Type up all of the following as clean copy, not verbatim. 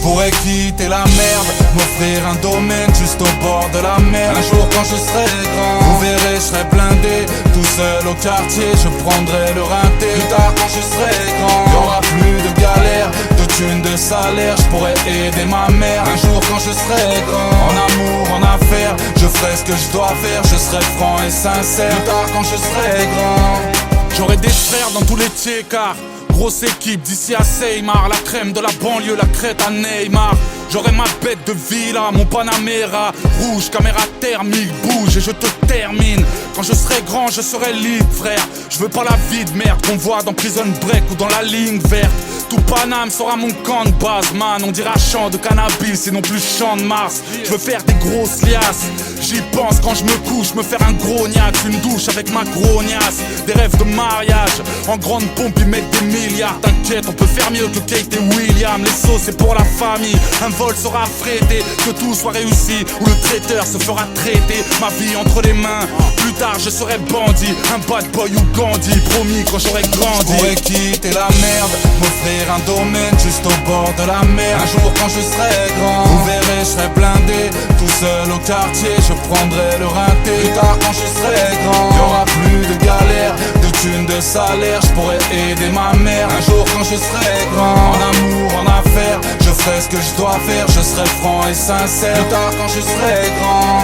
pourrais quitter la merde, m'offrir un domaine juste au bord de la mer. Un jour quand je serai grand, vous verrez, je serai blindé, tout seul au quartier, je prendrai le rinté. Plus tard quand je serai grand, y'aura plus de galère, de thunes, de salaire, je pourrais aider ma mère. Un jour quand je serai grand, en amour, en affaires, je ferai ce que je dois faire, je serai franc et sincère. Plus tard quand je serai grand, j'aurai des frères dans tous les car grosse équipe d'ici à Seymar, la crème de la banlieue, la crête à Neymar. J'aurai ma bête de villa, mon Panamera rouge, caméra thermique, bouge et je te termine. Quand je serai grand, je serai libre, frère. Je veux pas la vie de merde qu'on voit dans Prison Break ou dans la ligne verte. Tout Paname sera mon camp de base, man. On dira champ de cannabis et non plus champ de Mars. Je veux faire des grosses liasses, j'y pense quand je me couche, me faire un gros niaque, une douche avec ma grognasse. Des rêves de mariage, en grande pompe ils mettent des milliards. T'inquiète, on peut faire mieux que Kate et William. Les sauces c'est pour la famille, un vol sera affrété, que tout soit réussi, ou le traiteur se fera traiter. Ma vie entre les mains, plus tard je serai bandit, un bad boy ou Gandhi, promis quand j'aurai grandi. Je pourrais quitter la merde, m'offrir un domaine juste au bord de la mer. Un jour quand je serai grand, vous verrez, je serai blindé, tout seul au quartier, je prendrai le rinté. Plus tard quand je serai grand, y'aura plus de galère, de thunes, de salaire, je pourrais aider ma mère. Un jour quand je serai grand, en amour, en affaires, je ferai ce que je dois faire, je serai franc et sincère. Plus tard quand je serai grand,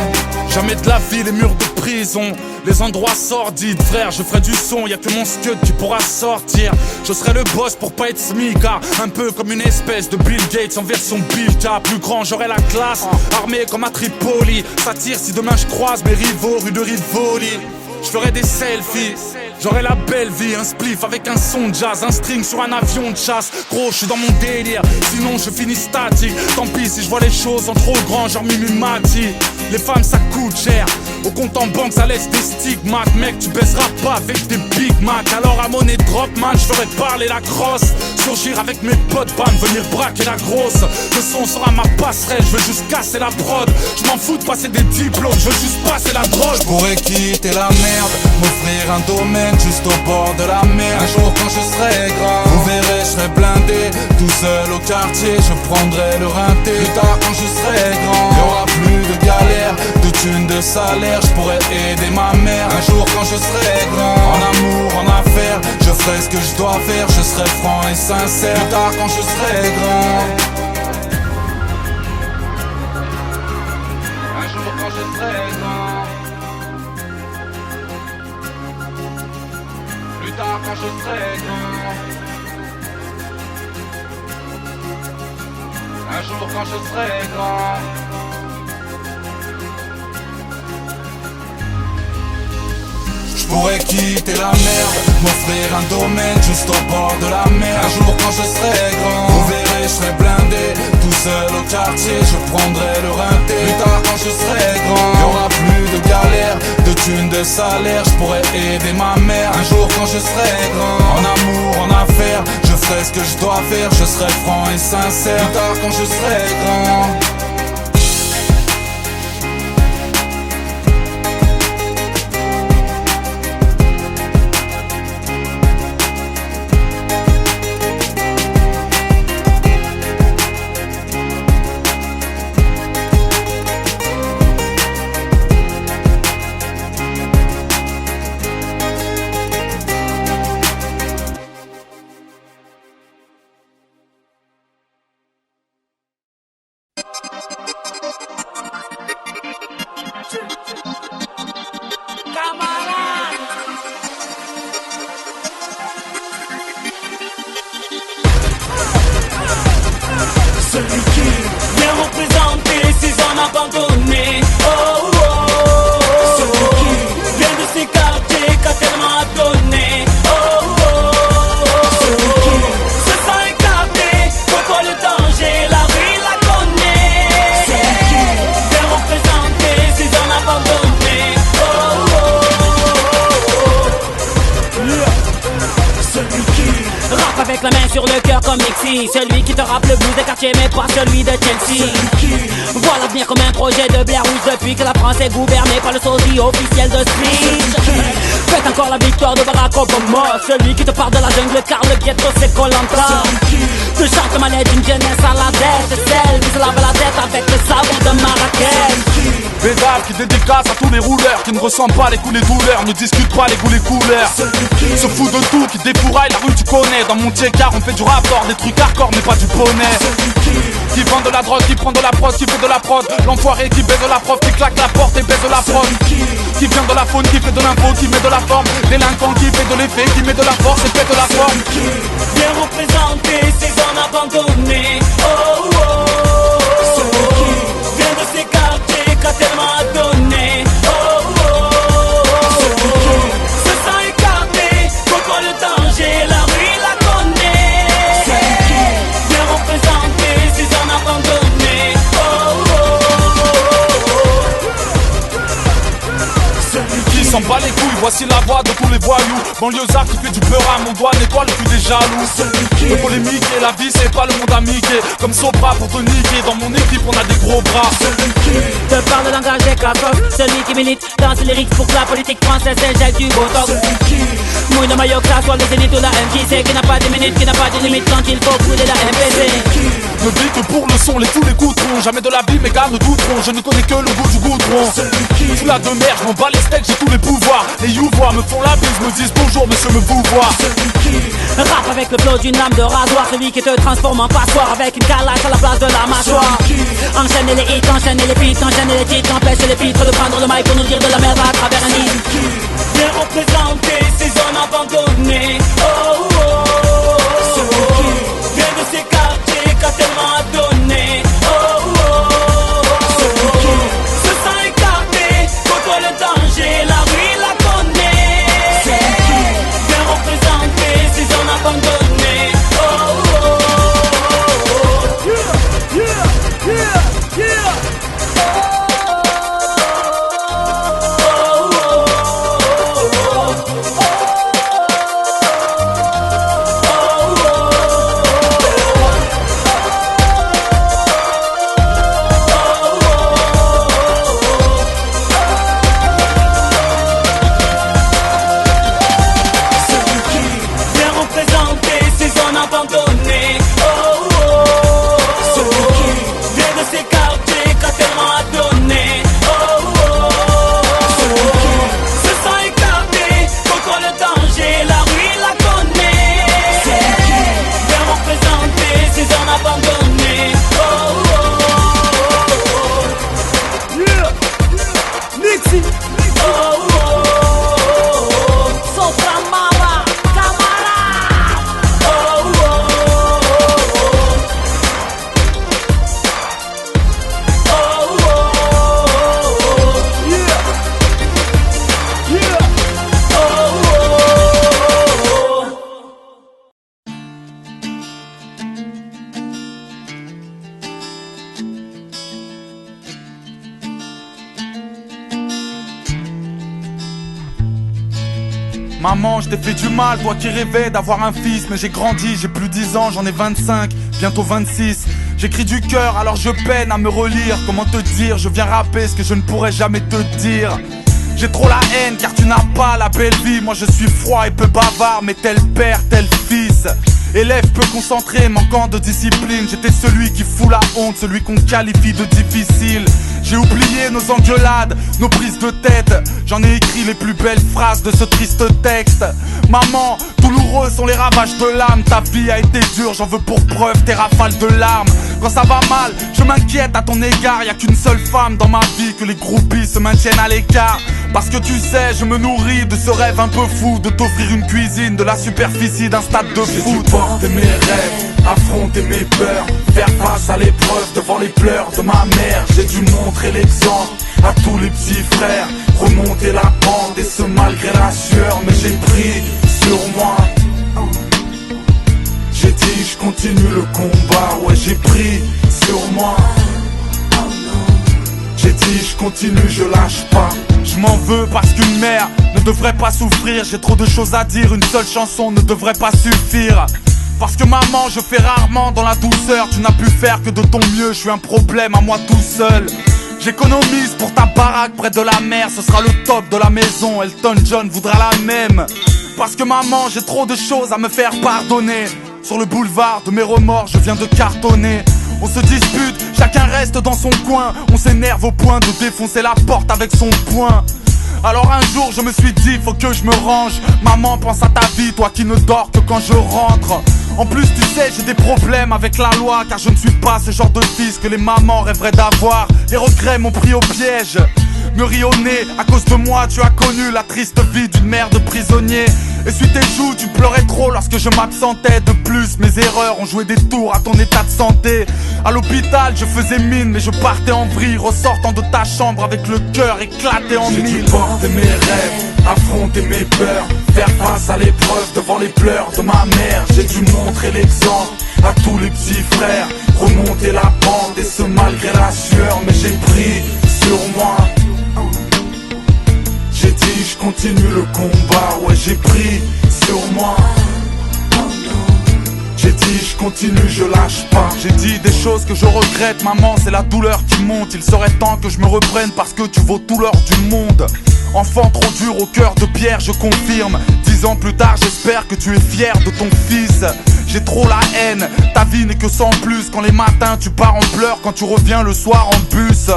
jamais de la vie les murs de prison, les endroits sordides, frère, je ferai du son, y'a que mon scud qui pourra sortir. Je serai le boss pour pas être smicard, un peu comme une espèce de Bill Gates en version Bilka. Plus grand, j'aurai la classe, armé comme à Tripoli. Ça tire si demain je croise mes rivaux rue de Rivoli. Je ferai des selfies, j'aurai la belle vie, un spliff avec un son de jazz, un string sur un avion de chasse. Gros, je suis dans mon délire, sinon je finis statique. Tant pis si je vois les choses en trop grand, genre Mimi Mati. Les femmes ça coûte cher, au compte en banque ça laisse des stigmates. Mec tu baisseras pas avec des Big Mac. Alors à monnaie drop man, je ferai parler la crosse. Surgir avec mes potes, bam, venir braquer la grosse. Le son sera ma passerelle, je veux juste casser la prod. Je m'en fous de passer des diplômes, je veux juste passer la drogue. Je pourrais quitter la merde, m'offrir un domaine juste au bord de la mer. Un jour quand je serai grand, vous verrez, je serai blindé, tout seul au quartier, je prendrai le rinté. Plus tard quand je serai grand, y'aura plus de galère, de thunes, de salaire, je pourrais aider ma mère. Un jour quand je serai grand, en amour, en affaires, je ferai ce que je dois faire, je serai franc et sincère. Plus tard quand je serai grand, un jour quand je serai grand, plus tard quand je serai grand, un jour quand je serai grand. Je pourrais quitter la merde, m'offrir un domaine juste au bord de la mer. Un jour quand je serai grand, vous verrez, je serai blindé, tout seul au quartier, je prendrai le rinté. Plus tard quand je serai grand, y'aura plus de galère, de thunes, de salaire, je pourrais aider ma mère. Un jour quand je serai grand, en amour, en affaires, je ferai ce que je dois faire, je serai franc et sincère. Plus tard quand je serai grand, celui qui vient représenter ces hommes abandonnés. Oh, oh, oh. Celui qui vient de s'écarter, qu'a tellement donné. Oh, oh, oh. Celui qui se sent écarté contre le danger, la rue la connaît. Celui qui vient représenter ces hommes abandonnés. Oh, oh, oh, oh. Celui qui rappe avec la main sur le cœur comme Nixie. Celui qui te rappe le blues des quartiers mais pas celui de Chelsea. Celui qui voit l'avenir comme un projet de Blair Witch depuis que la France est gouvernée par le sosie officiel de Speech. Faites encore la victoire de Barack Obama. Celui qui te parle de la jungle car le ghetto c'est Koh-Lanta. Celui qui Je chante ma lettre d'une jeunesse à la tête, celle qui se lave la tête avec le savon de Marrakech. Bédale qui dédicace à tous les rouleurs qui ne ressentent pas les coups, les douleurs, ne discutent pas les goûts, les couleurs. Se fout de tout, qui défouraille la rue, tu connais. Dans mon car on fait du rapport, des trucs hardcore mais pas du poney. Qui vend de la drogue, qui prend de la prod, qui fait de la prod. L'enfoiré qui baise de la prof, qui claque la porte et baise de la prod. Qui vient de la faune, qui fait de l'info, qui met de la forme. Délinquant qui fait de l'effet, qui met de la force et fait de la forme. Viens représenter ces zones abandonnées. Oh oh, oh. Viens de ces quartiers qu'a tellement donné. Oh oh, oh. Se sent écarté, contre le danger, la rue la connaît. Viens représenter ces zones abandonnées. Oh oh, oh. Qui s'en bat les couilles, voici la voix de tous les voyous. Banlieusard qui fait du peur à mon doigt, nettoie le cul des jaloux. Le polémique et la vie c'est pas le monde à Mickey. Comme Sopra pour te niquer, dans mon équipe on a des gros bras. Te parle de langage des cafés, celui qui milite dans ses lyrics pour que la politique française s'injecte du botox. Mouille le maillot que ça soit les élites ou la MJC, qui n'a pas de minutes, qui n'a pas de limite quand il faut brûler la MPC. Ne vis que pour le son, les tous les coutrons. Jamais de la vie, mes gars ne douteront. Je ne connais que le goût du goudron. Sous la de mer, je m'en bats les steaks, j'ai tous les pouvoirs. Les youvois me font la bise, me disent bonjour, monsieur me pouvoir. Rap avec le flow d'une lame de rasoir, celui qui te transforme en passoire avec une calache à la place de la mâchoire. Enchaîner les hits, enchaîner les beats, enchaîner les titres, empêcher les pitres de prendre le mic pour nous dire de la merde à travers un hit. Viens représenter ces zones abandonnées. Oh oh, oh, oh. Viens de ces quartiers qu'a tellement donné. Oh oh, oh, oh. Se sent écarté, contre le danger, la rue la connaît. Viens représenter ces zones abandonnées. Oh oh, oh, oh. Yeah, yeah, yeah, yeah. Maman, je t'ai fait du mal, toi qui rêvais d'avoir un fils. Mais j'ai grandi, j'ai plus 10 ans, j'en ai 25, bientôt 26. J'écris du cœur, alors je peine à me relire. Comment te dire, je viens rapper ce que je ne pourrais jamais te dire. J'ai trop la haine car tu n'as pas la belle vie. Moi je suis froid et peu bavard, mais tel père, tel fils. Élève peu concentré, manquant de discipline. J'étais celui qui fout la honte, celui qu'on qualifie de difficile. J'ai oublié nos engueulades, nos prises de tête. J'en ai écrit les plus belles phrases de ce triste texte. Maman, douloureux sont les ravages de l'âme. Ta vie a été dure, j'en veux pour preuve tes rafales de larmes. Quand ça va mal, je m'inquiète à ton égard. Y'a qu'une seule femme dans ma vie, que les groupies se maintiennent à l'écart. Parce que tu sais, je me nourris de ce rêve un peu fou de t'offrir une cuisine de la superficie d'un stade de foot. Porter mes rêves, affronter mes peurs, faire face à l'épreuve devant les pleurs de ma mère. J'ai dû montrer l'exemple à tous les petits frères, remonter la pente et ce malgré la sueur. Mais j'ai pris sur moi, j'ai dit je continue le combat. Ouais, j'ai pris sur moi, j'ai dit je continue, je lâche pas. Je m'en veux parce qu'une mère ne devrait pas souffrir. J'ai trop de choses à dire, une seule chanson ne devrait pas suffire. Parce que maman, je fais rarement dans la douceur. Tu n'as pu faire que de ton mieux, je suis un problème à moi tout seul. J'économise pour ta baraque près de la mer, ce sera le top de la maison, Elton John voudra la même. Parce que maman, j'ai trop de choses à me faire pardonner. sur le boulevard de mes remords, je viens de cartonner. On se dispute, chacun reste dans son coin. On s'énerve au point de défoncer la porte avec son poing. Alors un jour je me suis dit faut que je me range. Maman pense à ta vie, toi qui ne dors que quand je rentre. En plus tu sais j'ai des problèmes avec la loi, car je ne suis pas ce genre de fils que les mamans rêveraient d'avoir. Les regrets m'ont pris au piège, me rit au nez. À cause de moi tu as connu la triste vie d'une mère de prisonnier. Essuie tes joues, tu pleurais trop lorsque je m'absentais. De plus, mes erreurs ont joué des tours à ton état de santé. À l'hôpital, je faisais mine, mais je partais en vrille, ressortant de ta chambre avec le cœur éclaté en mille. J'ai dû porter mes rêves, affronter mes peurs, faire face à l'épreuve devant les pleurs de ma mère. J'ai dû montrer l'exemple à tous les petits frères, remonter la pente et ce malgré la sueur. Mais j'ai pris sur moi, j'ai dit je continue le combat, ouais j'ai pris sur moi. J'ai dit je continue, je lâche pas. J'ai dit des choses que je regrette, maman, c'est la douleur qui monte. Il serait temps que je me reprenne parce que tu vaux tout l'or du monde. Enfant trop dur au cœur de pierre, je confirme. 10 ans plus tard, j'espère que tu es fier de ton fils. J'ai trop la haine, ta vie n'est que sans plus. Quand les matins tu pars en pleurs, quand tu reviens le soir en bus.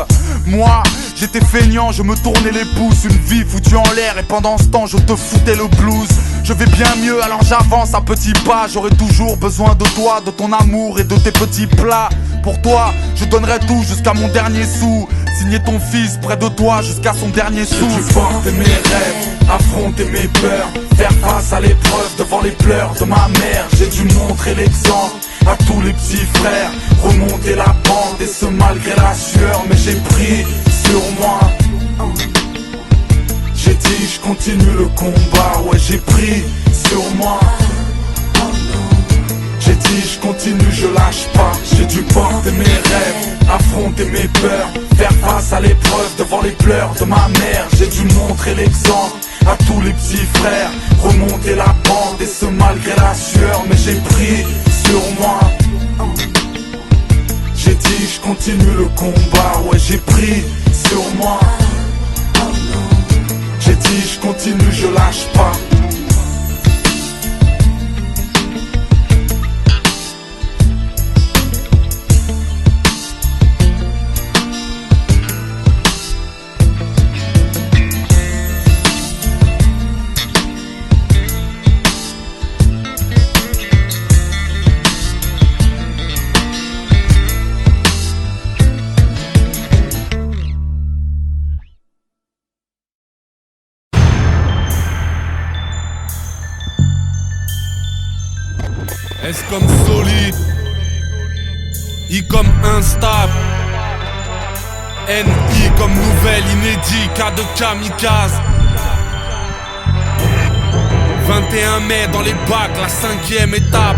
Moi, j'étais feignant, je me tournais les pouces. Une vie foutue en l'air et pendant ce temps je te foutais le blues. Je vais bien mieux alors j'avance à petits pas. J'aurai toujours besoin de toi, de ton amour et de tes petits plats. Pour toi, je donnerai tout jusqu'à mon dernier sou. Signer ton fils près de toi jusqu'à son dernier sou. J'ai dû porter mes rêves, affronter mes peurs, faire face à l'épreuve devant les pleurs de ma mère. J'ai dû montrer l'exemple à tous les petits frères, remonter la pente et ce malgré la sueur. Mais j'ai pris sur moi, j'ai dit je continue le combat, ouais j'ai pris sur moi. J'ai dit je continue, je lâche pas. J'ai dû porter mes rêves, affronter mes peurs, faire face à l'épreuve devant les pleurs de ma mère. J'ai dû montrer l'exemple à tous les petits frères, remonter la pente et ce malgré la sueur. Mais j'ai pris sur moi, j'ai dit je continue le combat, ouais j'ai pris sur moi. J'ai dit je continue, je lâche pas. S comme solide, I comme instable, NI comme nouvelle, inédit, K de kamikaze. 21 mai dans les bacs, la 5e étape.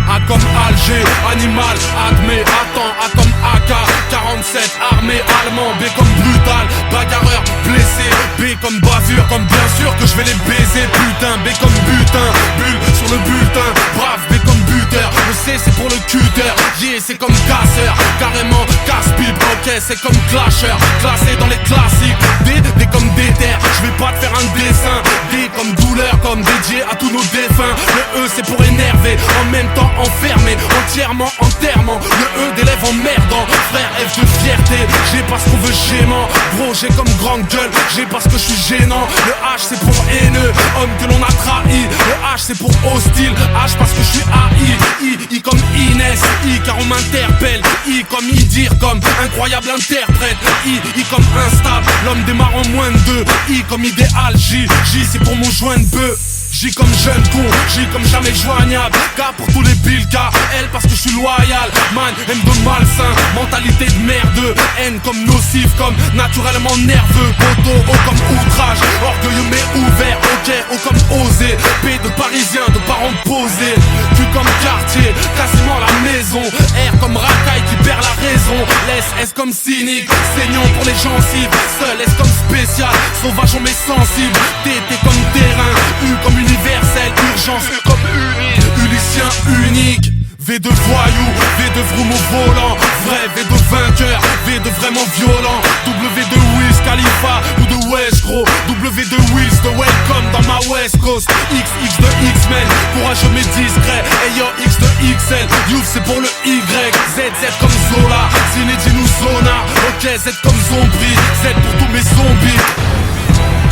A comme Alger, animal, admet, attends, A comme AK, 47, armée, allemand, B comme brutal, bagarreur, blessé, B comme bavure, comme bien sûr que je vais les baiser, putain, B comme butin, bulle sur le bulletin, brave, B comme buteur, le C c'est pour le cutter, yeah c'est comme casseur, carrément casse-pipe, ok c'est comme clasher, classé dans les classiques, D comme déter, je vais pas te faire un dessin, D comme douleur, comme dédié à tous nos défunts, le E c'est pour énerver, en même temps enfermé, entièrement enterrement. Le E d'élève emmerdant, frère F de fierté. J'ai parce qu'on veut gémant, gros j'ai comme grande gueule. J'ai parce que je suis gênant. Le H c'est pour haineux, homme que l'on a trahi. Le H c'est pour hostile, H parce que je suis AI. I comme Inès, I car on m'interpelle. I comme I dire comme incroyable interprète. I comme instable, l'homme démarre en moins de 2. I comme idéal, J c'est pour mon joint de bœuf. J comme jeune con, J comme jamais joignable. K pour tous les billes, K, L parce que je suis loyal. Man, M de malsain, mentalité de merde. N comme nocif, comme naturellement nerveux. Poteau, O comme outrage, orgueilleux mais ouvert. Ok, O comme osé, P de parisien, de parents posés. Q comme quartier, quasiment la maison. R comme racaille qui perd la raison. S, S comme cynique, saignant pour les gencives. Seul, S comme spécial, sauvage mais sensible. T, T comme terrain, U comme universel, urgence, U comme unique, Ulyssien unique. V de voyou, V de vroom au volant. Vrai, V de vainqueur, V de vraiment violent. W de Wiz Khalifa ou de Wesh gros. W V2 Wheels de Welcome dans ma West Coast. XX de X-Men, courageux mais discret. Hey yo, X de XL, Youf c'est pour le Y. ZZ comme Zola, Zinedine ou Zona. Ok, Z comme Zombie, Z pour tous mes zombies.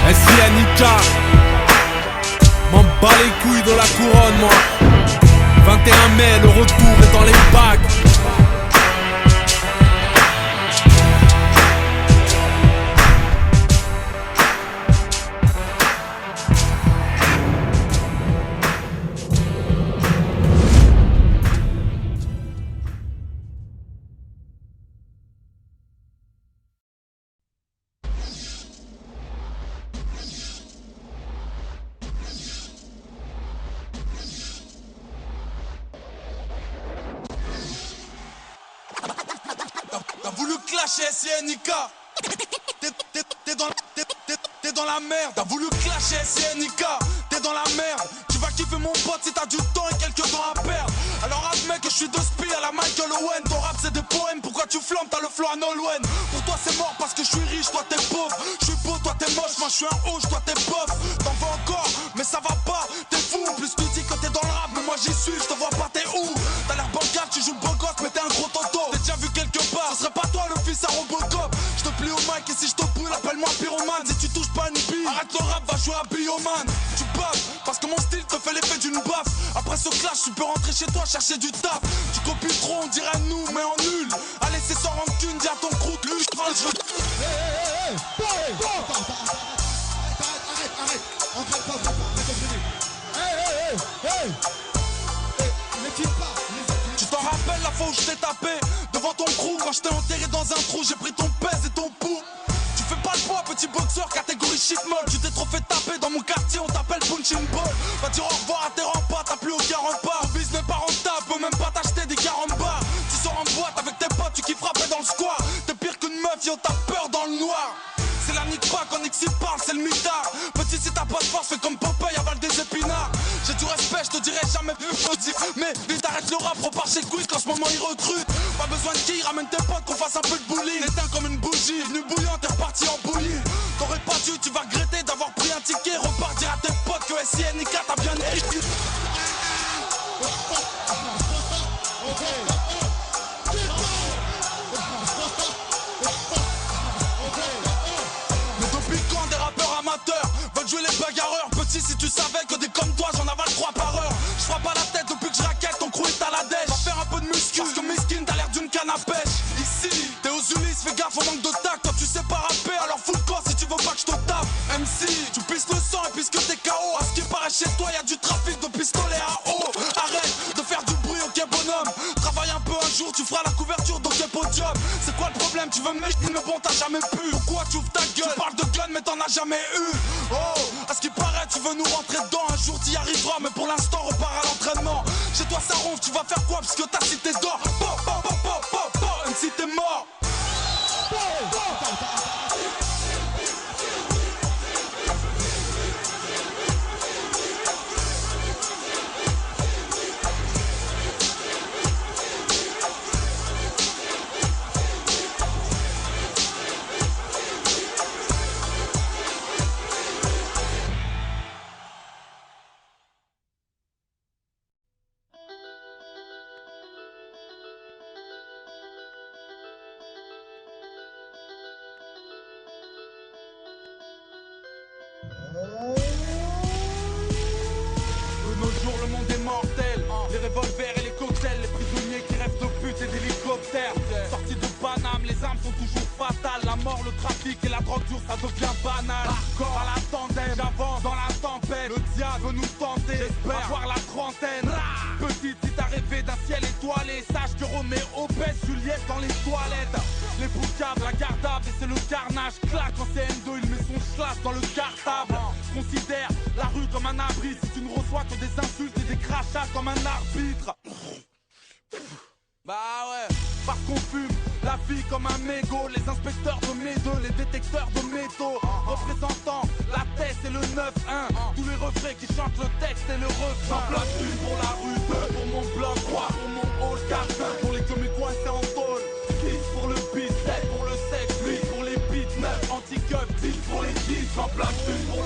Ainsi Annika, m'en bats les couilles de la couronne moi. 21 mai, le retour est dans les bacs. T'as voulu clasher SNK. T'es dans la merde. T'as voulu clasher SNK. T'es dans la merde. Tu vas kiffer mon pote si t'as du temps et quelques temps à perdre. Alors admets que je suis de spi à la Michael Owen. Ton rap c'est des poèmes, pourquoi tu flammes, t'as le flow à Nolwenn. Pour toi c'est mort parce que je suis riche, toi t'es pauvre. Je suis beau, toi t'es moche, moi je suis un hoche, toi t'es bof. T'en veux encore, mais ça va pas, t'es fou. En plus tu dis que t'es dans le rap, mais moi j'y suis, je te vois pas, t'es où. T'as l'air bancal, tu joues le beau gosse, mais t'es un gros tonton. T'es déjà vu quelque part, ce serait pas toi le fils à Robocop. Je te plie au mic et si je te brûle, appelle-moi pyromane. Si tu touches pas une bille, arrête le rap, va jouer à Bioman. Tu baves, parce que mon style te fait l'effet d'une baffe. Après ce clash, tu peux rentrer chez toi chercher du taf. Tu copies trop, on dirait nous, mais en nul. Allez, c'est sans rancune, dis à ton croûte, lui, Arrête, entraîne pas, Tu t'en rappelles la fois où je t'ai tapé devant ton crew quand je t'ai enterré dans un trou, j'ai pris ton pèse et ton pouls. Tu fais pas le poids, petit boxeur, catégorie shit molle. Tu t'es trop fait taper dans mon quartier, on t'appelle punching ball. Va dire au revoir à tes remparts, t'as plus aucun rempart. Ton business n'est pas rentable, peux même pas t'acheter des 40 bars. Tu sors en boîte avec tes potes, tu kiffes frapper dans le square. T'es pire qu'une meuf, yo, t'as peur dans le noir. C'est la nique pas quand Nixie parle, c'est le mitard. Petit si t'as pas de force, fais comme Popeye, avale des épinards. J'ai du respect, je te dirai jamais plus positif. Mais vite arrête le rap, repars chez Quick qu'en ce moment ils recrutent. Pas besoin de qui, ramène tes potes qu'on fasse un peu de bullying. Éteins comme une bougie, venu bouillant, t'es reparti en bouillie. T'aurais pas dû, tu vas regretter d'avoir pris un ticket. Repars dire à tes potes que SNK t'as bien écrit. Veulent jouer les bagarreurs, petit si tu savais que des comme toi j'en avale 3 par heure. Je frappe à la tête depuis que je raquette, ton crew est à la dèche. Va faire un peu de muscu, parce que Miskin t'as l'air d'une canne à pêche. Ici, t'es aux Ulysses, fais gaffe au manque de tact. Toi tu sais pas rapper, alors fous le corps si tu veux pas que je te tape. MC, tu pisses le sang et puisque t'es KO. À ce qui paraît chez toi y'a du trafic de pistolets à eau. Arrête de faire du bruit, ok bonhomme. Travaille un peu un jour, tu feras la couverture d'ok podium. C'est quoi le problème, tu veux me mettre, mais bon t'as jamais pu. Pourquoi tu ouvres ta gueule, tu parles de gun mais t'en as jamais eu. Oh, à ce qui paraît, tu veux nous rentrer dedans. Un jour t'y arriveras, mais pour l'instant repars à l'entraînement. Chez toi ça ronfle, tu vas faire quoi puisque ta cité d'or. Même si t'es mort. De nos jours le monde est mortel. Les revolvers et les cocktails, les prisonniers qui rêvent de putes et d'hélicoptères. Sortis de Paname, les armes sont toujours fatales. La mort, le trafic et la drogue dure, ça devient banal. Hardcore à la tandem, j'avance dans la tempête. Le diable veut nous tenter, j'espère avoir la trentaine. Petite, si t'as rêvé d'un ciel étoilé, sache que Roméo pèse Juliette dans les toilettes. Les boucables, la gardable et c'est le carnage. Claque quand c'est M2, il met son schlass dans le cartable. Considère la rue comme un abri. Si tu ne reçois que des insultes et des crachats comme un arbitre. Bah ouais, parce qu'on fume la vie comme un mégot. Les inspecteurs de médeux, les détecteurs de métaux. Représentant la tête et le 9-1. Tous les refrains qui chantent le texte et le refrain. J'en place une pour la rue 2, pour mon bloc 3, pour mon hall 4, pour les comiques coincés en tôle. 6 pour le beat, 7 pour le sexe, 8 pour les beats, 9 anti-cup, 10 pour les 10. J'en place une pour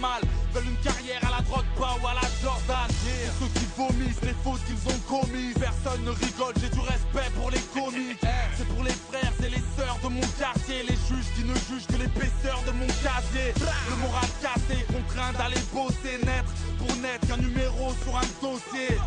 mal veulent une carrière à la Drogba ou à la Jordan. Pour ceux qui vomissent les fautes qu'ils ont commises, personne ne rigole, j'ai du respect pour les comiques. C'est pour les frères et les sœurs de mon quartier, les juges qui ne jugent que l'épaisseur de mon casier. Le moral cassé, contraint d'aller bosser, naître pour n'être qu'un numéro sur un dossier.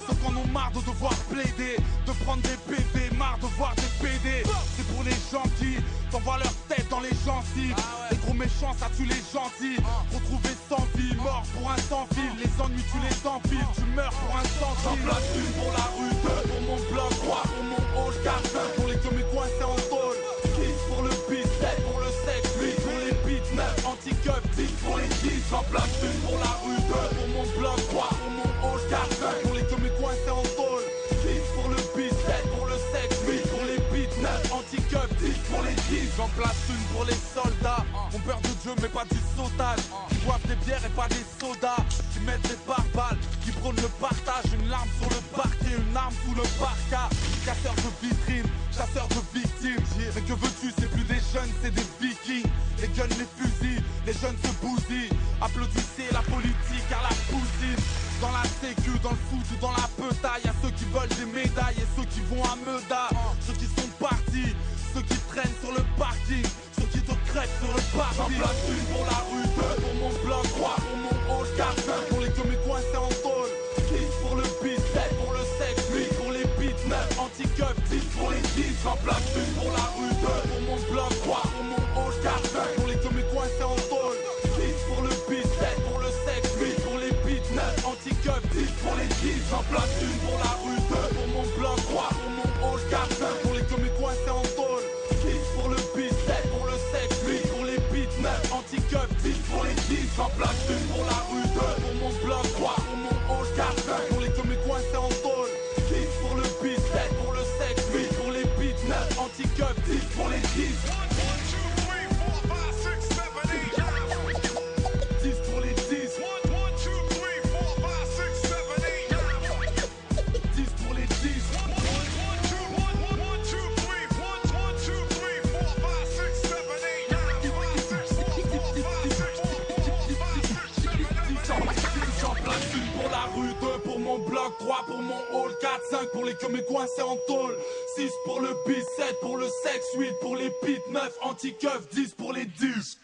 Ceux qui en ont marre de devoir plaider, de prendre des PV, marre de voir des PD. C'est pour les gens qui t'envoient leur tête dans les gencives. Les gros méchants, ça tue les gentils. Retrouvés sans vie, mort pour un sans fil. Les ennuis, tu les empiles, tu meurs pour un sans fil. J'en place une pour la rue, deux pour mon bloc, trois pour mon hall, quatre, cinq pour les comiques coincés en tôle, 6 pour le beat, 7 pour le sexe, 8 pour les beats, 9 anti-cup, 10 pour les 10. J'en place une pour la rue, deux pour mon bloc, 3 pour mon hall, 4, 5 pour les comiques coincés en tôle, 6 pour le beat, 7 pour le sexe, 8 pour les beats, 9 anti-cup, 10 pour les 10. J'en place une pour les soldats, ont peur de Dieu mais pas du sautage, qui boivent des bières et pas des sodas, qui mettent des pare-balles, qui prônent le partage, une larme sur le parquet, une arme sous le parka, casseur de vitrines, chasseur de victimes. Mais que veux-tu, c'est plus des jeunes, c'est des vikings. Les guns, les fusils, les jeunes se bousillent. Applaudissez la politique à la poutine. Dans la sécu, dans le foot ou dans la petaille, y'a ceux qui veulent des médailles et ceux qui vont à Meda. Ceux qui sont partis, ceux qui traînent sur le parking, ceux qui te crèvent sur le parking. J'en place une pour la rue, deux pour mon bloc, 3 pour mon hall, 4, 5 pour les comiques coincés en tôle, 6 pour le beat, 7 pour le sexe, 8 pour les beats, 9 anti-cup, 10 pour les 10. J'en place une pour la rue, 2 pour mon bloc, 3 pour mon hall, 4, 5 pour les comiques coincés en tôle, 6 pour le beat, 7 pour le sexe, 8 pour les beats, 9 anti-cup, 10 pour les 10. J'en place une pour la rue, 2 pour mon bloc, 3 pour mon hall, 4, 5 pour les comiques coincés en tôle, 6 pour le beat, 7 pour le sexe, 8 pour les beats, 9 anti-cup, 10 pour les 10. J'en place une pour la rue, 2 pour mon bloc, 3 pour mon hall, 4, 5 pour les comiques coincés en tôle, 6 pour le beat, 7 pour le sexe, 8 pour les beats, 9 anti-cup, 10 pour les 10. 10 pour les 10. 10 pour les 10. J'en place une pour la rue, 2 pour mon bloc, 3 pour mon hall, 4, 5 pour les comiques coincés en tôle, 6 pour le beat, 7 pour le sexe, 8 pour les beats, 9 anti-keuf, 10 pour les 10.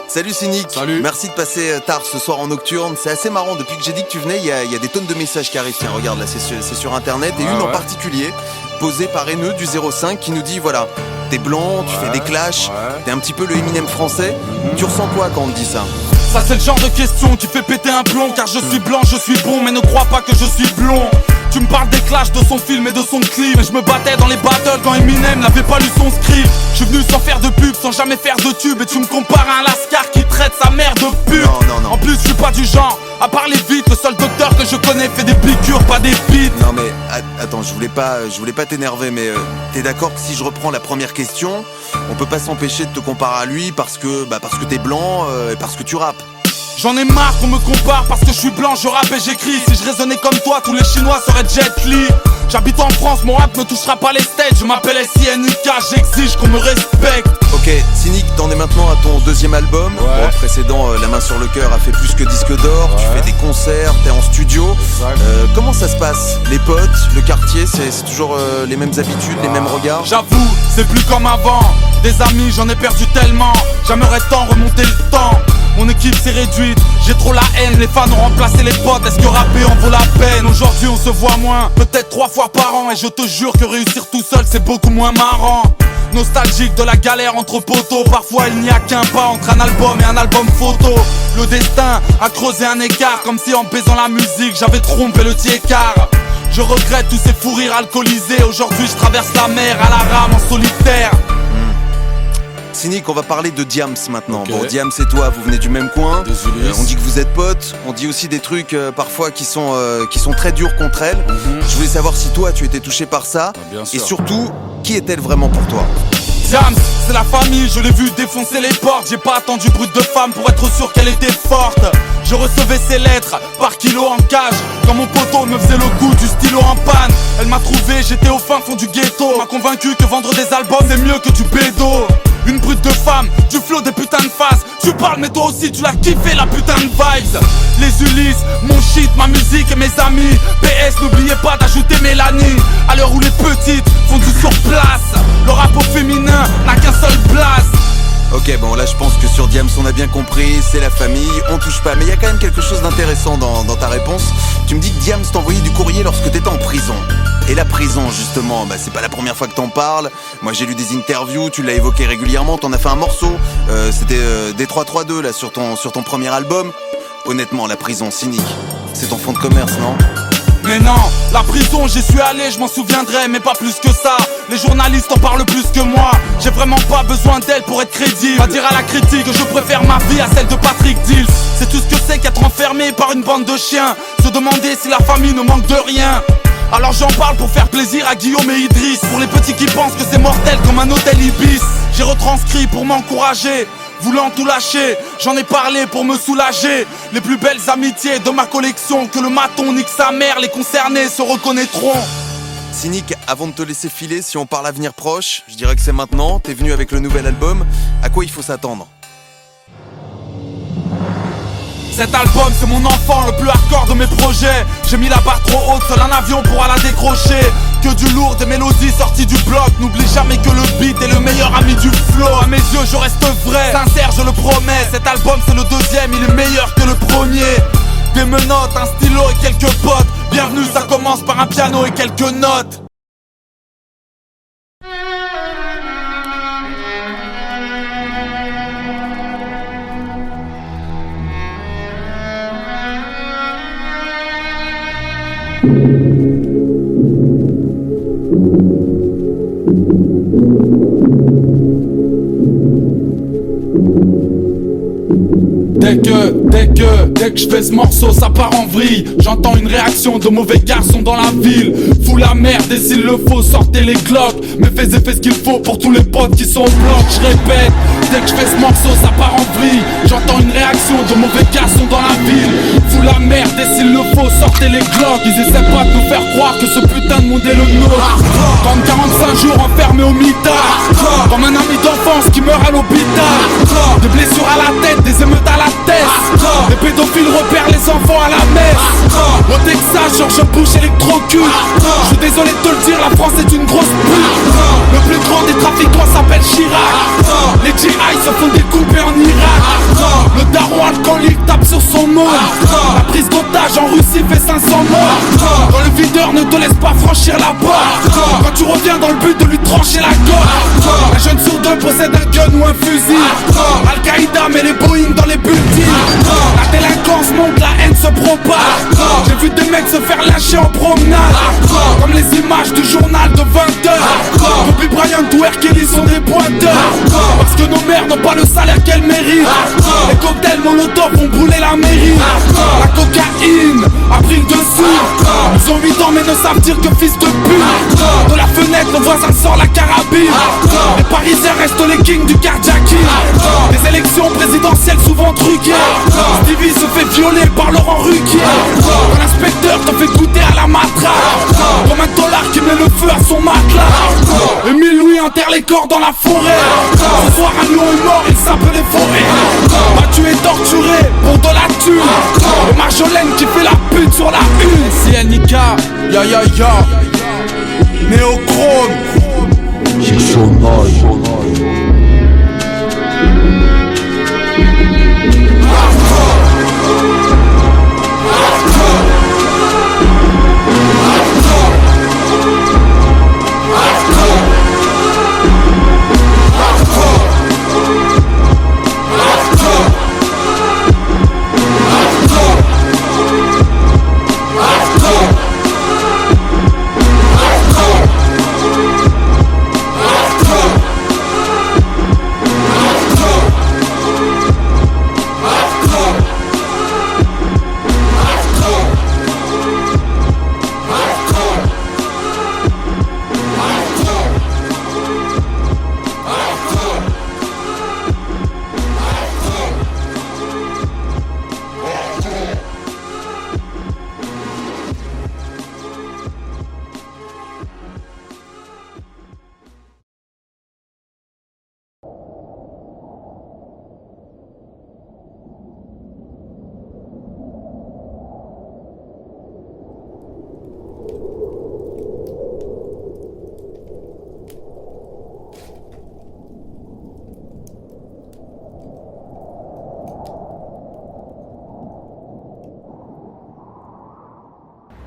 Salut Cynic. Salut. Merci de passer tard ce soir en nocturne. C'est assez marrant, depuis que j'ai dit que tu venais, il y a des tonnes de messages qui arrivent. Tiens, regarde là, c'est sur internet. Et une en particulier, posée par Haineux du 05, qui nous dit voilà, t'es blanc, tu fais des clashs, t'es un petit peu le Eminem français. Tu ressens quoi quand on te dit ça? Ça c'est le genre de question qui fait péter un plomb. Car je suis blanc, je suis bon, mais ne crois pas que je suis blond. Tu me parles des clashs, de son film et de son clip. Mais je me battais dans les battles quand Eminem n'avait pas lu son script. Je suis venu sans faire de pub, sans jamais faire de tube. Et tu me compares à un lascar qui traite sa mère de pute. Non. En plus je suis pas du genre à parler vite. Le seul docteur que je connais fait des piqûres, pas des bites. Non mais attends, je voulais pas t'énerver, mais t'es d'accord que si je reprends la première question, on peut pas s'empêcher de te comparer à lui parce que t'es blanc et parce que tu rappes. J'en ai marre qu'on me compare parce que je suis blanc, je rappe et j'écris. Si je raisonnais comme toi, tous les Chinois seraient Jet Li. J'habite en France, mon rap ne touchera pas les stages. Je m'appelle SINUK, j'exige qu'on me respecte. Ok, Cynic, t'en es maintenant à ton deuxième album. Bon, le précédent, La main sur le cœur, a fait plus que disque d'or. Tu fais des concerts, t'es en studio. Comment ça se passe? Les potes, le quartier, c'est toujours les mêmes habitudes, les mêmes regards? J'avoue, c'est plus comme avant. Des amis, j'en ai perdu tellement. J'aimerais tant remonter le temps. Mon équipe s'est réduite, j'ai trop la haine. Les fans ont remplacé les potes, est-ce que rapper en vaut la peine? Aujourd'hui on se voit moins, peut-être 3 fois par an. Et je te jure que réussir tout seul c'est beaucoup moins marrant. Nostalgique de la galère entre poteaux. Parfois il n'y a qu'un pas entre un album et un album photo. Le destin a creusé un écart, comme si en baisant la musique j'avais trompé le tiers-quart. Je regrette tous ces fous rires alcoolisés. Aujourd'hui je traverse la mer à la rame en solitaire. Cynic, on va parler de Diams maintenant. Bon, Diams et toi, vous venez du même coin. On dit que vous êtes potes. On dit aussi des trucs parfois qui sont très durs contre elle. Je voulais savoir si toi, tu étais touché par ça. Bien sûr. Et surtout, qui est-elle vraiment pour toi? Jams, c'est la famille, je l'ai vu défoncer les portes. J'ai pas attendu brut de femme pour être sûr qu'elle était forte. Je recevais ses lettres par kilo en cage. Quand mon poteau me faisait le coup du stylo en panne. Elle m'a trouvé, j'étais au fin fond du ghetto. M'a convaincu que vendre des albums c'est mieux que du bédo. Une brute de femme, du flow des putains de faces. Tu parles mais toi aussi tu l'as kiffé la putain de vibes. Les Ulysses, mon shit, ma musique et mes amis. PS, n'oubliez pas d'ajouter Mélanie. À l'heure où les petites font du surplace, le rap au féminin n'a qu'un seul blast. Ok, bon là je pense que sur Diams on a bien compris, c'est la famille, on touche pas. Mais il y a quand même quelque chose d'intéressant dans ta réponse. Tu me dis que Diams t'envoyait du courrier lorsque t'étais en prison. Et la prison justement, c'est pas la première fois que t'en parles. Moi j'ai lu des interviews, tu l'as évoqué régulièrement, t'en as fait un morceau. C'était D332 là sur ton premier album. Honnêtement, la prison, Cynique, c'est ton fonds de commerce, non? Mais non, la prison j'y suis allé, je m'en souviendrai, mais pas plus que ça. Les journalistes en parlent plus que moi. J'ai vraiment pas besoin d'elle pour être crédible. Va dire à la critique que je préfère ma vie à celle de Patrick Dills. C'est tout ce que c'est qu'être enfermé par une bande de chiens. Se demander si la famille ne manque de rien. Alors j'en parle pour faire plaisir à Guillaume et Idriss. Pour les petits qui pensent que c'est mortel comme un hôtel Ibis. J'ai retranscrit pour m'encourager, voulant tout lâcher, j'en ai parlé pour me soulager. Les plus belles amitiés de ma collection, que le maton nique sa mère, les concernés se reconnaîtront. Cynique, avant de te laisser filer, si on parle avenir proche, je dirais que c'est maintenant, t'es venu avec le nouvel album, à quoi il faut s'attendre? Cet album c'est mon enfant, le plus hardcore de mes projets. J'ai mis la barre trop haute, seul un avion pourra la décrocher. Que du lourd, des mélodies sorties du bloc. N'oublie jamais que le beat est le meilleur ami du flow. À mes yeux je reste vrai, sincère je le promets. Cet album c'est le deuxième, il est meilleur que le premier. Des menottes, un stylo et quelques potes. Bienvenue, ça commence par un piano et quelques notes. Dès que je fais ce morceau ça part en vrille. J'entends une réaction de mauvais garçons dans la ville. Fous la merde et s'il le faut sortez les glocks. Mais fais ce qu'il faut pour tous les potes qui sont au bloc. Je répète, dès que je fais ce morceau ça part en vrille. J'entends une réaction de mauvais garçons dans la ville. Fous la merde et s'il le faut sortez les glocks. Ils essaient pas de nous faire croire que ce putain de monde est le nôtre. Comme 45 jours enfermé au mitard. Comme un ami d'enfance qui meurt à l'hôpital. Des blessures à la tête, des émeutes à la tête. Les pédophiles repèrent les enfants à la messe. Au Texas, George Bush électrocute. Je suis désolé de te le dire, la France est une grosse pute. Le plus grand des trafiquants s'appelle Chirac. Les GI se font découper en Irak. Le daron alcoolique tape sur son nom. La prise d'otage en Russie fait 500 morts. Quand le videur ne te laisse pas franchir la porte. Quand tu reviens dans le but de lui trancher la gorge. Un jeune sur deux possède un gun ou un fusil. Al-Qaïda met les Boeing dans les buildings. La délinquance monte, la haine se propage. J'ai vu des mecs se faire lâcher en promenade. Comme les images du journal de 20h. Kobe Bryant ou R. Kelly sont des pointeurs. Parce que nos mères n'ont pas le salaire qu'elles méritent. Les cocktails Molotov ont brûlé la mairie. La cocaïne a pris le dessus. Ils ont 8 ans mais ne savent dire que fils de pute. De la fenêtre le voisin sort la carabine. Les Parisiens restent les kings du carjacking. Les élections présidentielles souvent truquées. Stevie se fait violer par Laurent Ruquier. Quand l'inspecteur te fait goûter à la matraque. Comme un dollar qui met le feu à son matelas. Émile Louis enterre les corps dans la forêt. Ce soir un lion est mort, il sape les forêts. Battu et torturé pour de la thune. Et Marjolaine qui fait la pute sur la une. CNIK, ya ya ya. Néochrome.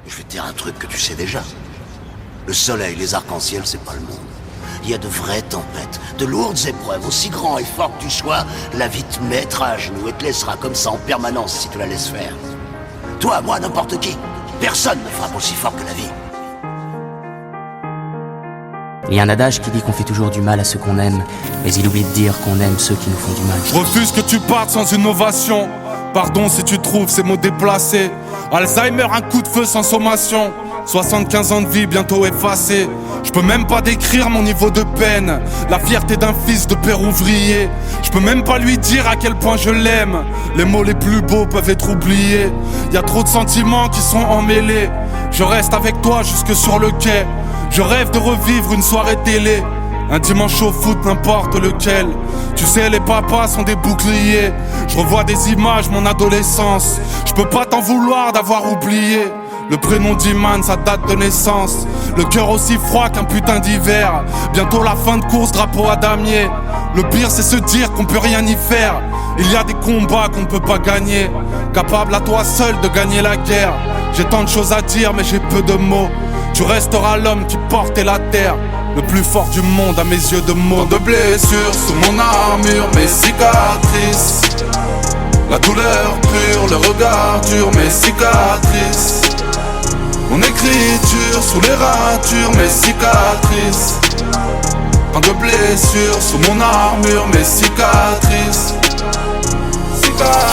Je vais te dire un truc que tu sais déjà. Le soleil, les arcs-en-ciel, c'est pas le monde. Il y a de vraies tempêtes, de lourdes épreuves. Aussi grand et fort que tu sois, la vie te mettra à genoux et te laissera comme ça en permanence si tu la laisses faire. Toi, moi, n'importe qui. Personne ne frappe aussi fort que la vie. Il y a un adage qui dit qu'on fait toujours du mal à ceux qu'on aime, mais il oublie de dire qu'on aime ceux qui nous font du mal. Je refuse que tu partes sans une ovation. Pardon si tu trouves ces mots déplacés. Alzheimer, un coup de feu sans sommation. 75 ans de vie bientôt effacés. Je peux même pas décrire mon niveau de peine. La fierté d'un fils de père ouvrier. Je peux même pas lui dire à quel point je l'aime. Les mots les plus beaux peuvent être oubliés. Y a trop de sentiments qui sont emmêlés. Je reste avec toi jusque sur le quai. Je rêve de revivre une soirée télé. Un dimanche au foot, n'importe lequel. Tu sais, les papas sont des boucliers. Je revois des images, mon adolescence. Je peux pas t'en vouloir d'avoir oublié. Le prénom d'Iman, sa date de naissance. Le cœur aussi froid qu'un putain d'hiver. Bientôt la fin de course, drapeau à damier. Le pire c'est se dire qu'on peut rien y faire. Il y a des combats qu'on ne peut pas gagner. Capable à toi seul de gagner la guerre. J'ai tant de choses à dire mais j'ai peu de mots. Tu resteras l'homme qui portait la terre. Le plus fort du monde à mes yeux de mots. Tant de blessures sous mon armure, mes cicatrices. La douleur pure, le regard dur, mes cicatrices. Mon écriture sous les ratures, mes cicatrices. Tant de blessures sous mon armure, mes cicatrices.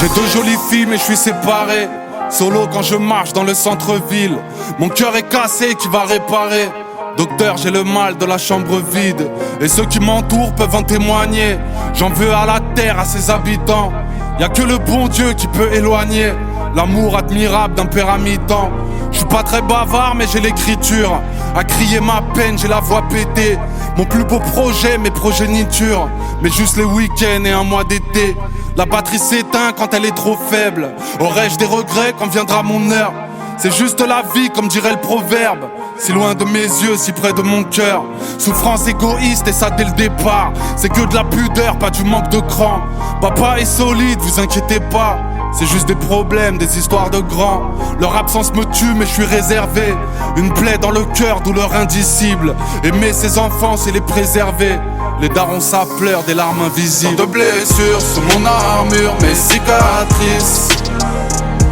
J'ai deux jolies filles mais je suis séparé. Solo quand je marche dans le centre-ville. Mon cœur est cassé qui va réparer. Docteur, j'ai le mal de la chambre vide. Et ceux qui m'entourent peuvent en témoigner. J'en veux à la terre, à ses habitants. Y'a que le bon Dieu qui peut éloigner l'amour admirable d'un père à mi-temps. Je suis pas très bavard mais j'ai l'écriture. À crier ma peine, j'ai la voix pétée. Mon plus beau projet, mes progénitures. Mais juste les week-ends et un mois d'été. La batterie s'éteint quand elle est trop faible. Aurais-je des regrets quand viendra mon heure? C'est juste la vie comme dirait le proverbe. Si loin de mes yeux, si près de mon cœur. Souffrance égoïste et ça dès le départ. C'est que de la pudeur, pas du manque de cran. Papa est solide, vous inquiétez pas. C'est juste des problèmes, des histoires de grands. Leur absence me tue mais je suis réservé. Une plaie dans le cœur, douleur indicible. Aimer ses enfants c'est les préserver. Les darons ça pleure, des larmes invisibles. Tant de blessures sous mon armure, mes cicatrices.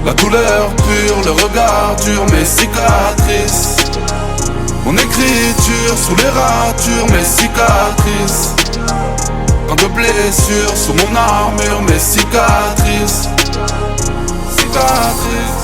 La douleur pure, le regard dur, mes cicatrices. Mon écriture sous les ratures, mes cicatrices. Tant de blessures sous mon armure, mes cicatrices. Cicatrices.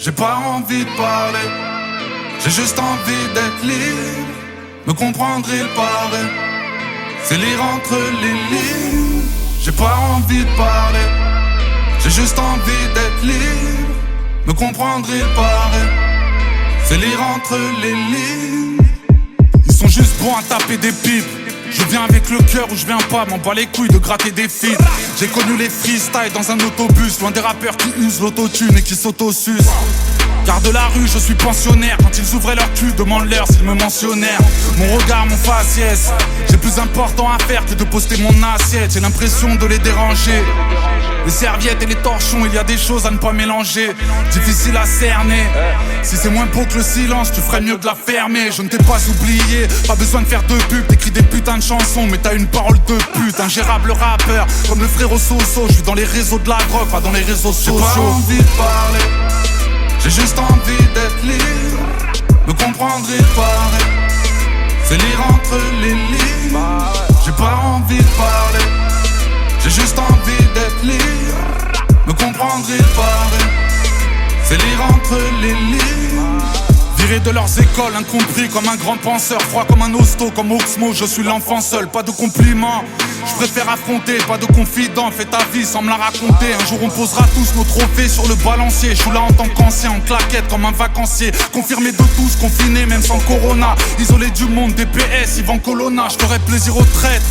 J'ai pas envie de parler, j'ai juste envie d'être libre. Me comprendre il paraît, c'est lire entre les lignes. J'ai pas envie de parler, j'ai juste envie d'être libre. Me comprendre il paraît, c'est lire entre les lignes. Ils sont juste bons à taper des pipes. Je viens avec le cœur ou je viens pas, m'en bats les couilles de gratter des feats. J'ai connu les freestyles dans un autobus, loin des rappeurs qui usent l'autotune et qui s'autosucent. Car de la rue je suis pensionnaire. Quand ils ouvraient leur cul, demande-leur s'ils me mentionnèrent. Mon regard, mon faciès, j'ai plus important à faire que de poster mon assiette. J'ai l'impression de les déranger. Les serviettes et les torchons, il y a des choses à ne pas mélanger. Difficile à cerner. Si c'est moins beau que le silence, tu ferais mieux de la fermer. Je ne t'ai pas oublié, pas besoin de faire de pub. T'écris des putains de chansons, mais t'as une parole de pute. Ingérable rappeur, comme le frérot Soso. Je suis dans les réseaux de la drogue, pas dans les réseaux sociaux. J'ai pas envie de parler, j'ai juste envie d'être libre. Me comprendre il paraît, c'est lire entre les lignes. J'ai pas envie de parler, j'ai juste envie d'être libre. Me comprendre il paraît, c'est lire entre les lignes. Viré de leurs écoles, incompris comme un grand penseur. Froid comme un hosto, comme Oxmo, je suis l'enfant seul, pas de compliments. Je préfère affronter, pas de confident, fais ta vie sans me la raconter. Un jour on posera tous nos trophées sur le balancier. Je suis là en tant qu'ancien, en claquette comme un vacancier. Confirmé de tous, confiné même sans corona. Isolé du monde, DPS, Yvan Colonna. Je ferai plaisir aux traîtres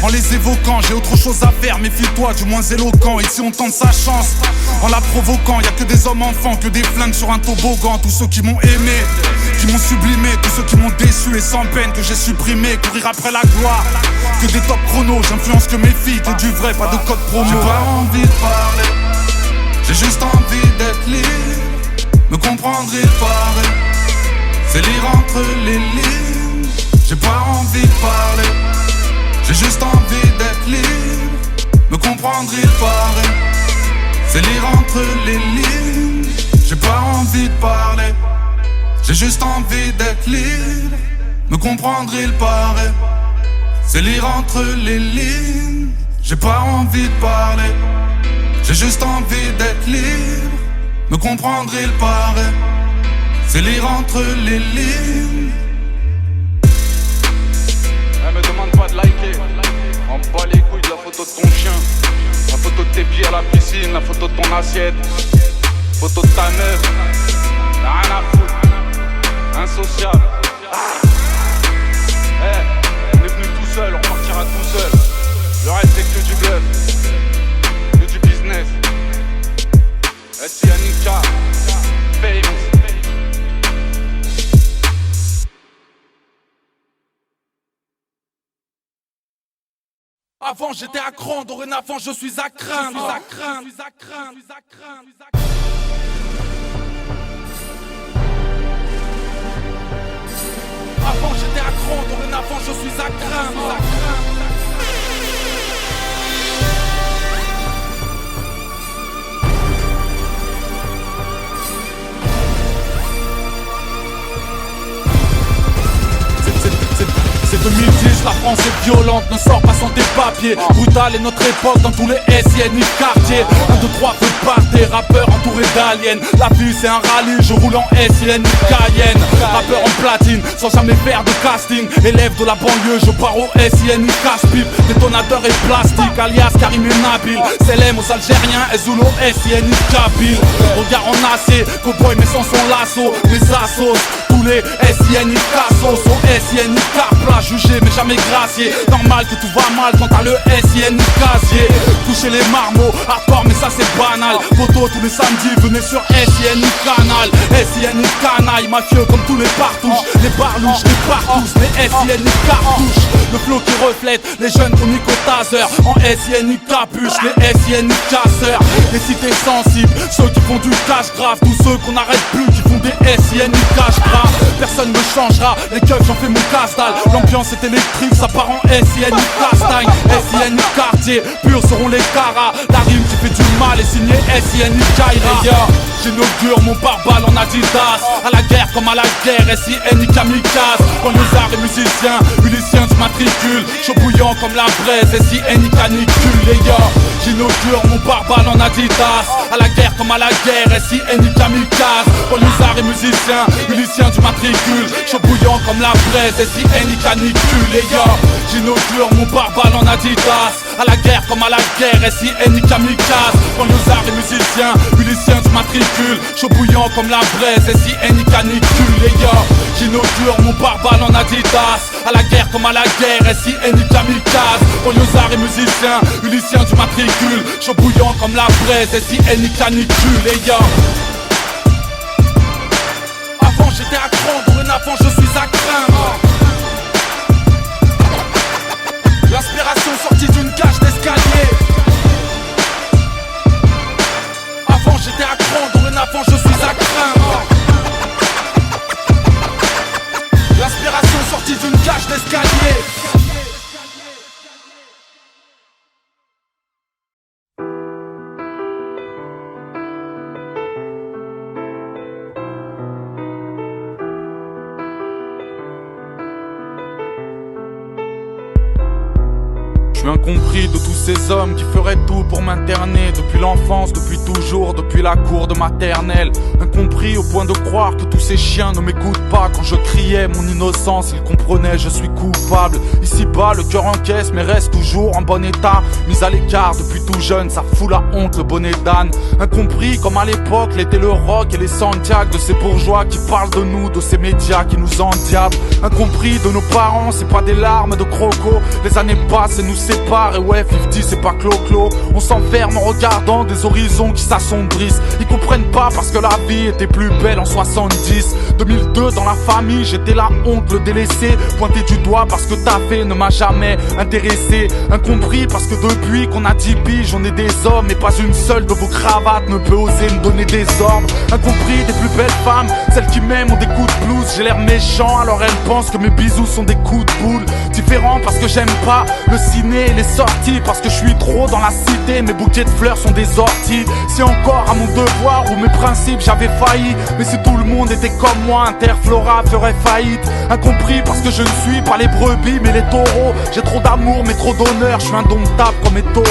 en les évoquant. J'ai autre chose à faire, méfie-toi du moins éloquent. Ici on tente sa chance en la provoquant. Y'a que des hommes enfants, que des flingues sur un toboggan. Tous ceux qui m'ont aimé, qui m'ont sublimé, tous ceux qui m'ont déçu et sans peine que j'ai supprimé. Courir après la gloire, que des top chronos. J'influence que mes filles, que du vrai, pas de code promo. J'ai pas envie de parler, j'ai juste envie d'être libre. Me comprendre et parler, c'est lire entre les lignes. J'ai pas envie de parler, j'ai juste envie d'être libre. Me comprendre et parler, c'est lire entre les lignes. J'ai pas envie de parler, j'ai juste envie d'être libre. Me comprendre il paraît, c'est lire entre les lignes. J'ai pas envie de parler, j'ai juste envie d'être libre. Me comprendre il paraît, c'est lire entre les lignes. Me demande pas de liker, on bat les couilles de la photo de ton chien, la photo de tes pieds à la piscine, la photo de ton assiette, photo de ta meuf, y'a rien à foutre, insociable. On est venu tout seul, on partira tout seul. Le reste c'est que du bluff, que du business. Etianika, famous. Avant j'étais à cran, dorénavant je suis à craindre. Avant j'étais à cran, dorénavant je suis à craindre. C'est 2010, la France est violente, ne sort pas sans tes papiers. Brutal est notre époque dans tous les SIN quartiers. 1, 2, 3, feu de part, des rappeurs entourés d'aliens. La vie c'est un rallye, je roule en SIN Cayenne. Rappeur en platine, sans jamais faire de casting. Élève de la banlieue, je pars au SIN casse-pipe. Détonateur et plastique, alias Karim et Nabil. Célèbre aux Algériens, Ezoulo, SIN Kabyle. Regard en acier, cowboy mais sans son lasso. Les assos, tous les SIN cassos. Au SIN carpla, jugé mais jamais gracié. Normal que tout va mal quand t'as le SIN casier. Toucher les marmots, hardcore mais ça c'est banal. Photo tous les samedis, venez sur SIN canal. SIN canaille, mafieux comme tous les partouches. Les barlouches, les partous, les SIN cartouches. Le flow qui reflète les jeunes chroniques au taser. En SIN capuche, les SIN casseurs. Les cités sensibles, ceux qui font du cash grave. Tous ceux qu'on n'arrête plus, qui font des SIN cash grave. Personne ne changera, les keufs j'en fais mon casse-dalle. L'ambiance est électrique, ça part en SIN castagne. SIN quartier, purs seront les caras. La rime qui fait du mal est signée SIN Kaira. J'inaugure mon pare-balles en Adidas. À la guerre comme à la guerre, SIN kamikaze. Quand les arts et musiciens, Ulyssiens du matricule. Chaud bouillant comme la braise, SIN canicule les gars. J'inaugure mon pare-balles en Adidas. À la guerre comme à la guerre, SIN kamikaze. Quand les arts et musiciens, Ulyssiens du matricule. Chaud bouillant comme la braise, SIN canicule les gars. J'inaugure mon pare-balles en Adidas. À la guerre comme à la guerre, SIN kamikaze. Quand les arts et musiciens, Ulyssiens du matricule. Chaud bouillant comme la braise, SIN canicule les gars. J'inaugure mon pare-balles en Adidas. À la guerre comme à la guerre, SIN kamikaze. Quand les arts et musiciens, Ulyssiens du matricule. Chaud bouillant comme la braise, SIN canicule les gars. Avant j'étais à cran, dorénavant je suis à craindre. L'inspiration sortie d'une cage d'escalier. Avant j'étais à cran, dorénavant je suis à craindre. L'inspiration sortie d'une cage d'escalier. Je suis incompris de tous ces hommes qui feraient tout pour m'interner. Depuis l'enfance, depuis toujours, depuis la cour de maternelle. Incompris au point de croire que tous ces chiens ne m'écoutent pas. Quand je criais mon innocence, ils comprenaient je suis coupable. Ici-bas, le cœur encaisse mais reste toujours en bon état. Mis à l'écart depuis tout jeune, ça fout la honte, le bonnet d'âne. Incompris comme à l'époque l'était le rock et les Santiago. De ces bourgeois qui parlent de nous, de ces médias qui nous endiablent. Incompris de nos parents, c'est pas des larmes de croco. Les années passent et nous séparent. Et ouais, 50 c'est pas clo-clo. On s'enferme en regardant des horizons qui s'assombrissent. Ils comprennent pas parce que la vie était plus belle en 70. 2002 dans la famille, j'étais la honte, le délaissé. Pointé du doigt parce que ta fait ne m'a jamais intéressé. Incompris parce que depuis qu'on a 10 piges, on est des hommes. Et pas une seule de vos cravates ne peut oser me donner des ordres. Incompris des plus belles femmes, celles qui m'aiment ont des coups de blues. J'ai l'air méchant alors elles pensent que mes bisous sont des coups de boule. Différent parce que j'aime pas le ciné et les sorties. Parce que je suis trop dans la cité, mes bouquets de fleurs sont des orties. C'est encore à mon devoir ou mes principes j'avais failli. Mais si tout le monde était comme moi, Interflora ferait faillite. Incompris parce que je ne suis pas les brebis mais les taureaux. J'ai trop d'amour mais trop d'honneur, je suis indomptable comme Eto'o.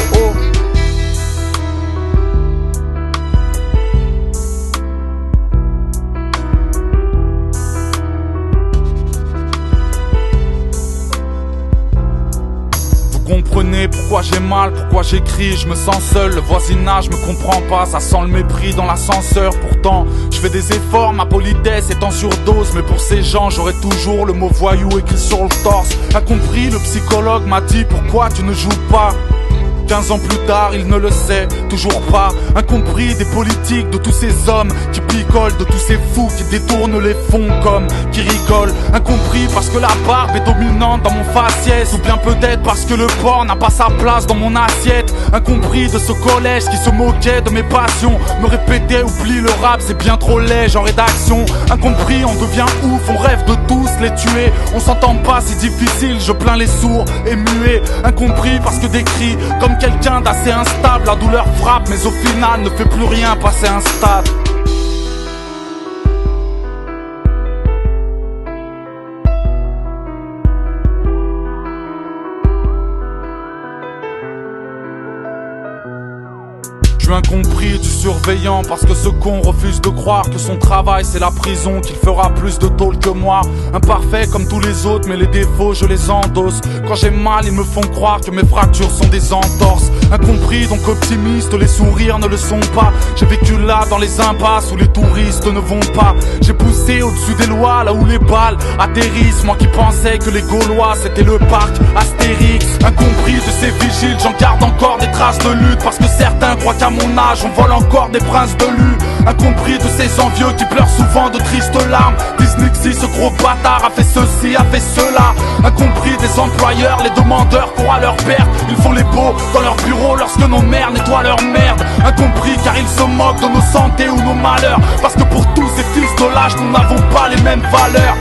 Comprenez pourquoi j'ai mal, pourquoi j'écris, je me sens seul, le voisinage me comprend pas, ça sent le mépris dans l'ascenseur. Pourtant, je fais des efforts, ma politesse est en surdose. Mais pour ces gens, j'aurai toujours le mot voyou écrit sur le torse. Incompris, le psychologue m'a dit pourquoi tu ne joues pas. 15 ans plus tard, il ne le sait toujours pas. Incompris des politiques, de tous ces hommes qui picolent, de tous ces fous qui détournent les fonds comme qui rigolent. Incompris parce que la barbe est dominante dans mon faciès. Ou bien peut-être parce que le porc n'a pas sa place dans mon assiette. Incompris de ce collège qui se moquait de mes passions, me répétait oublie le rap c'est bien trop léger en rédaction. Incompris, on devient ouf, on rêve de tous les tuer. On s'entend pas, c'est difficile, je plains les sourds et muets. Incompris parce que des cris comme quelqu'un d'assez instable, la douleur frappe mais au final ne fait plus rien passer un stade. Je suis incompris du surveillant parce que ce con refuse de croire que son travail c'est la prison, qu'il fera plus de tôle que moi. Imparfait comme tous les autres mais les défauts je les endosse. Quand j'ai mal ils me font croire que mes fractures sont des entorses. Incompris donc optimiste, les sourires ne le sont pas. J'ai vécu là dans les impasses où les touristes ne vont pas. J'ai poussé au-dessus des lois là où les balles atterrissent. Moi qui pensais que les Gaulois c'était le parc Astérix. Incompris de ces vigiles, j'en garde encore des traces de lutte. Parce que certains croient qu'à mon âge on vole encore des princes de lu. Incompris de ces envieux qui pleurent souvent de tristes larmes. Disney, ce gros bâtard a fait ceci, a fait cela. Incompris des employeurs, les demandeurs courent à leur perte. Ils font les beaux dans leur bureau lorsque nos mères nettoient leur merde. Incompris car ils se moquent de nos santé ou nos malheurs. Parce que pour tous ces fils de lâche nous n'avons pas les mêmes valeurs.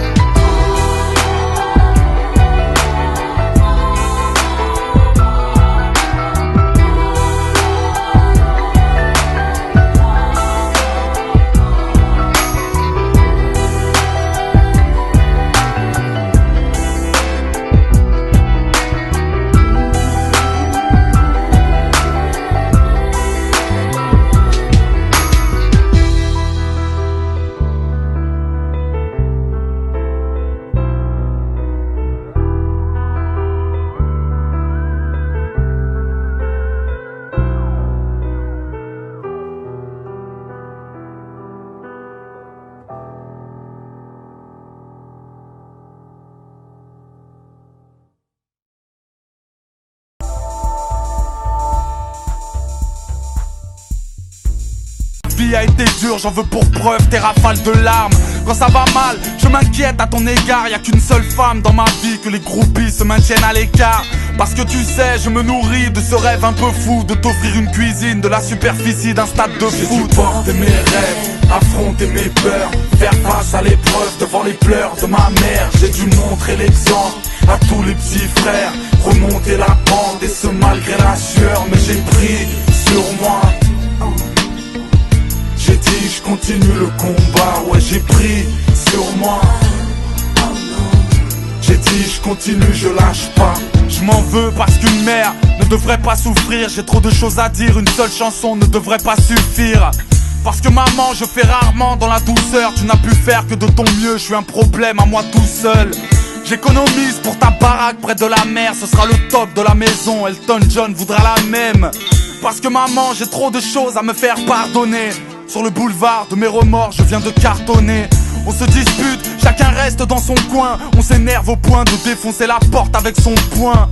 vie a été dure, j'en veux pour preuve tes rafales de larmes. Quand ça va mal, je m'inquiète à ton égard. Y'a qu'une seule femme dans ma vie, que les groupies se maintiennent à l'écart. Parce que tu sais, je me nourris de ce rêve un peu fou, de t'offrir une cuisine, de la superficie d'un stade de foot. J'ai dû porter mes rêves, affronter mes peurs, faire face à l'épreuve devant les pleurs de ma mère. J'ai dû montrer l'exemple à tous les petits frères, remonter la pente et ce malgré la sueur. Mais j'ai pris sur moi, j'ai dit je continue le combat. Ouais, j'ai pris sur moi, j'ai dit je continue, je lâche pas. Je m'en veux parce qu'une mère ne devrait pas souffrir. J'ai trop de choses à dire, une seule chanson ne devrait pas suffire. Parce que maman, je fais rarement dans la douceur. Tu n'as pu faire que de ton mieux, je suis un problème à moi tout seul. J'économise pour ta baraque près de la mer. Ce sera le top de la maison, Elton John voudra la même. Parce que maman, j'ai trop de choses à me faire pardonner. Sur le boulevard de mes remords, je viens de cartonner. On se dispute, chacun reste dans son coin. On s'énerve au point de défoncer la porte avec son poing.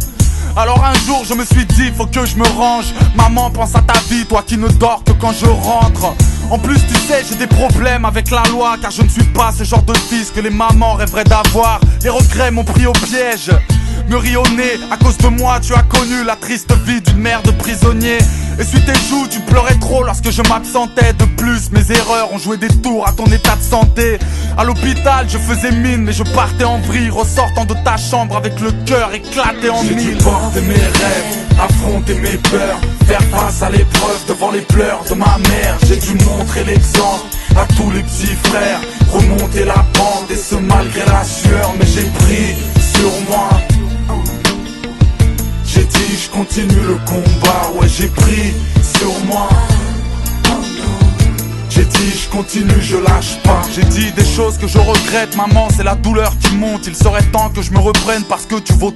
Alors un jour je me suis dit faut que je me range. Maman pense à ta vie, toi qui ne dors que quand je rentre. En plus tu sais j'ai des problèmes avec la loi, car je ne suis pas ce genre de fils que les mamans rêveraient d'avoir. Les regrets m'ont pris au piège, me rit au nez. À cause de moi tu as connu la triste vie d'une mère de prisonnier. Essuie tes joues, tu pleurais trop lorsque je m'absentais. De plus, mes erreurs ont joué des tours à ton état de santé. À l'hôpital, je faisais mine, mais je partais en vrille, ressortant de ta chambre avec le cœur éclaté en J'ai dû mille. porter mes rêves, affronter mes peurs, faire face à l'épreuve devant les pleurs de ma mère. J'ai dû montrer l'exemple à tous les petits frères, remonter la pente et ce malgré la sueur. Mais j'ai pris sur moi, j'ai dit je continue le combat. Ouais, j'ai pris sur moi, j'ai dit je continue, je lâche pas. J'ai dit des choses que je regrette, maman, c'est la douleur qui monte. Il serait temps que je me reprenne parce que tu vaux